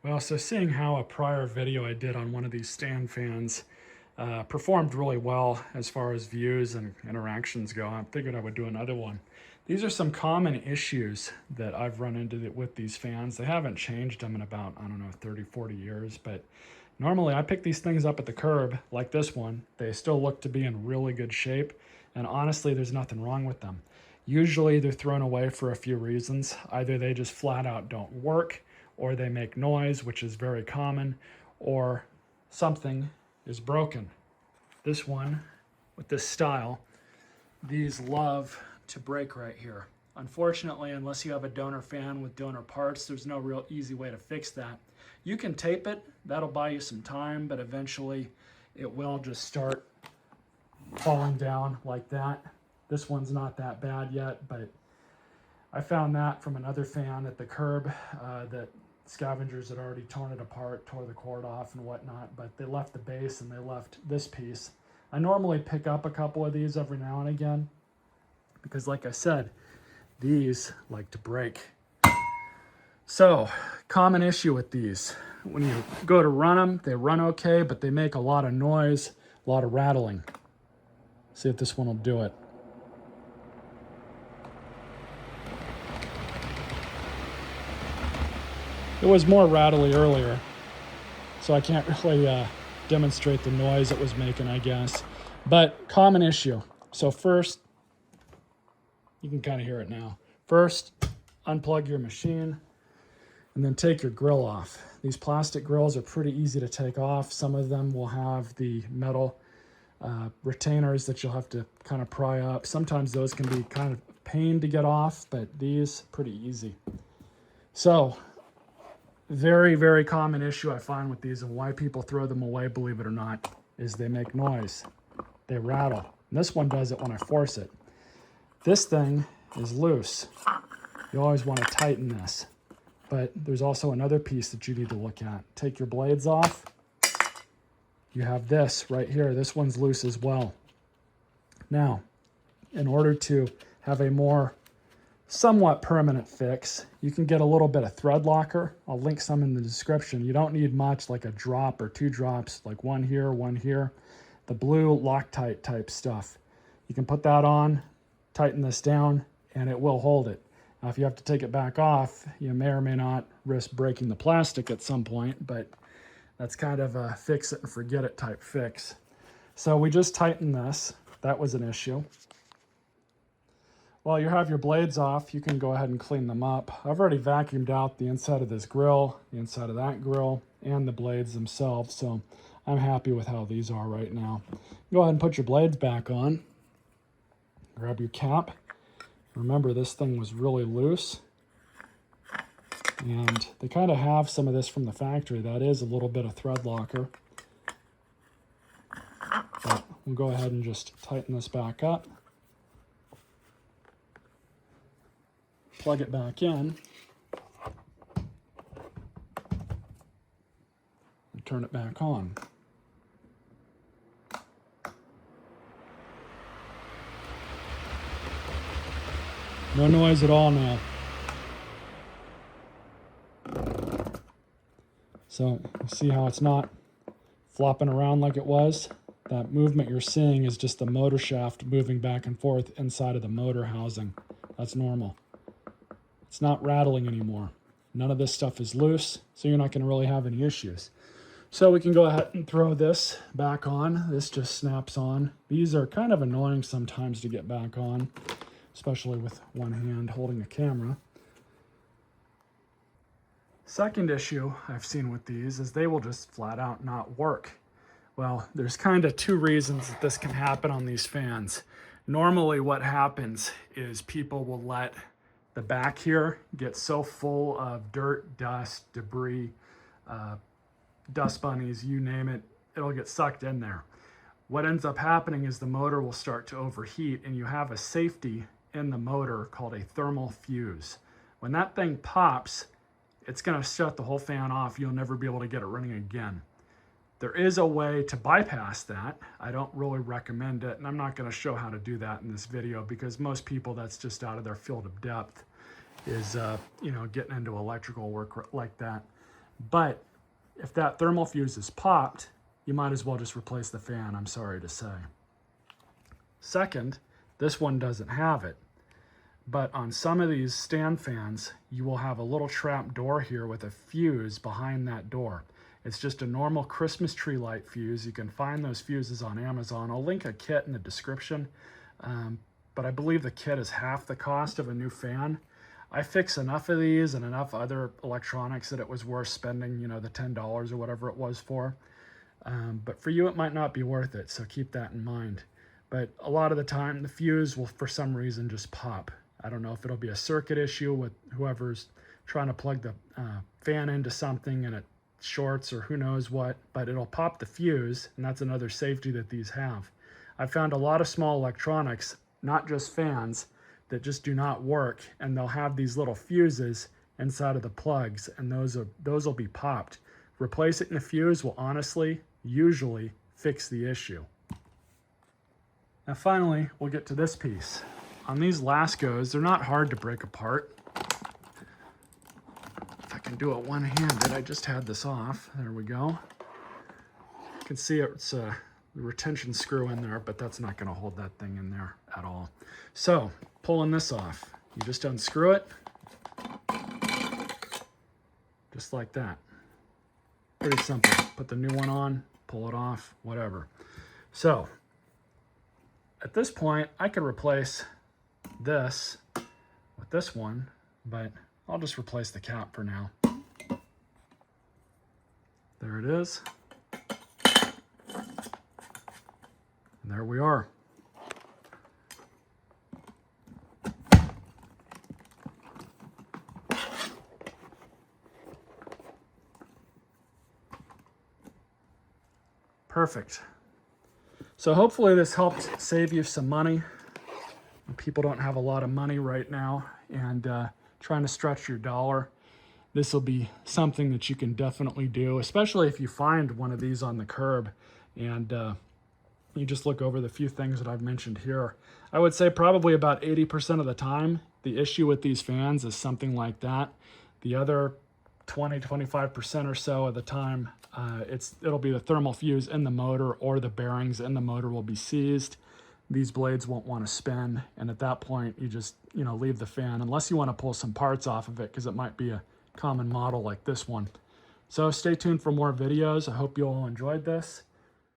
Well, so seeing how a prior video I did on one of these stand fans performed really well as far as views and interactions go, I figured I would do another one. These are some common issues that I've run into with these fans. They haven't changed them in about, I don't know, 30, 40 years, but normally I pick these things up at the curb like this one. They still look to be in really good shape, and honestly, there's nothing wrong with them. Usually they're thrown away for a few reasons. Either they just flat out don't work, or they make noise, which is very common, or something is broken. This one, with this style, these love to break right here. Unfortunately, unless you have a donor fan with donor parts, there's no real easy way to fix that. You can tape it, that'll buy you some time, but eventually it will just start falling down like that. This one's not that bad yet, but I found that from another fan at the curb that scavengers had already torn it apart, tore the cord off and whatnot, but they left the base and they left this piece. I normally pick up a couple of these every now and again because, like I said, these like to break. So, common issue with these. When you go to run them, they run okay, but they make a lot of noise, a lot of rattling. See if this one will do it. It was more rattly earlier, so I can't really demonstrate the noise it was making, I guess. But common issue. So first, you can kind of hear it now. First, unplug your machine and then take your grill off. These plastic grills are pretty easy to take off. Some of them will have the metal retainers that you'll have to kind of pry up. Sometimes those can be kind of a pain to get off, but these, pretty easy. So, very, very common issue I find with these, and why people throw them away, believe it or not, is they make noise. They rattle. And this one does it when I force it. This thing is loose. You always want to tighten this. But there's also another piece that you need to look at. Take your blades off. You have this right here. This one's loose as well. Now, in order to have a more somewhat permanent fix, you can get a little bit of thread locker. I'll link some in the description. You don't need much, like a drop or two drops, like one here, one here. The blue Loctite type stuff. You can put that on, tighten this down, and it will hold it. Now, if you have to take it back off, you may or may not risk breaking the plastic at some point, but that's kind of a fix it and forget it type fix. So we just tightened this. That was an issue. While you have your blades off, you can go ahead and clean them up. I've already vacuumed out the inside of this grill, the inside of that grill, and the blades themselves, so I'm happy with how these are right now. Go ahead and put your blades back on. Grab your cap. Remember, this thing was really loose, and they kind of have some of this from the factory. That is a little bit of thread locker. But we'll go ahead and just tighten this back up. Plug it back in. And turn it back on. No noise at all now. So you see how it's not flopping around like it was? That movement you're seeing is just the motor shaft moving back and forth inside of the motor housing. That's normal. It's not rattling anymore. None of this stuff is loose, so you're not going to really have any issues. So we can go ahead and throw this back on. This just snaps on. These are kind of annoying sometimes to get back on, especially with one hand holding a camera. Second issue I've seen with these is they will just flat out not work. Well, there's kind of two reasons that this can happen on these fans. Normally what happens is people will let the back here get so full of dirt, dust, debris, dust bunnies, you name it, it'll get sucked in there. What ends up happening is the motor will start to overheat, and you have a safety in the motor called a thermal fuse. When that thing pops, it's going to shut the whole fan off. You'll never be able to get it running again. There is a way to bypass that. I don't really recommend it, and I'm not going to show how to do that in this video because most people, that's just out of their field of depth, is getting into electrical work like that. But if that thermal fuse is popped, you might as well just replace the fan, I'm sorry to say. Second, this one doesn't have it. But on some of these stand fans, you will have a little trap door here with a fuse behind that door. It's just a normal Christmas tree light fuse. You can find those fuses on Amazon. I'll link a kit in the description, but I believe the kit is half the cost of a new fan. I fix enough of these and enough other electronics that it was worth spending, you know, the $10 or whatever it was for. But for you, it might not be worth it, so keep that in mind. But a lot of the time, the fuse will, for some reason, just pop. I don't know if it'll be a circuit issue with whoever's trying to plug the fan into something and it shorts or who knows what, but it'll pop the fuse, and that's another safety that these have. I've found a lot of small electronics, not just fans, that just do not work, and they'll have these little fuses inside of the plugs, and those will be popped. Replacing the fuse will honestly, usually fix the issue. Now finally, we'll get to this piece. On these Laskos, they're not hard to break apart. If I can do it one-handed, I just had this off. There we go. You can see it's a retention screw in there, but that's not going to hold that thing in there at all. So, pulling this off, you just unscrew it, just like that. Pretty simple. Put the new one on, pull it off, whatever. So, at this point, I could replace this with this one, but I'll just replace the cap for now. There it is. And there we are. Perfect. So hopefully this helped save you some money. People don't have a lot of money right now and trying to stretch your dollar. This will be something that you can definitely do, especially if you find one of these on the curb and you just look over the few things that I've mentioned here. I would say probably about 80% of the time, the issue with these fans is something like that. The other 20-25% or so of the time, it'll be the thermal fuse in the motor or the bearings in the motor will be seized. These blades won't want to spin, and at that point, you just leave the fan unless you want to pull some parts off of it because it might be a common model like this one. So stay tuned for more videos. I hope you all enjoyed this.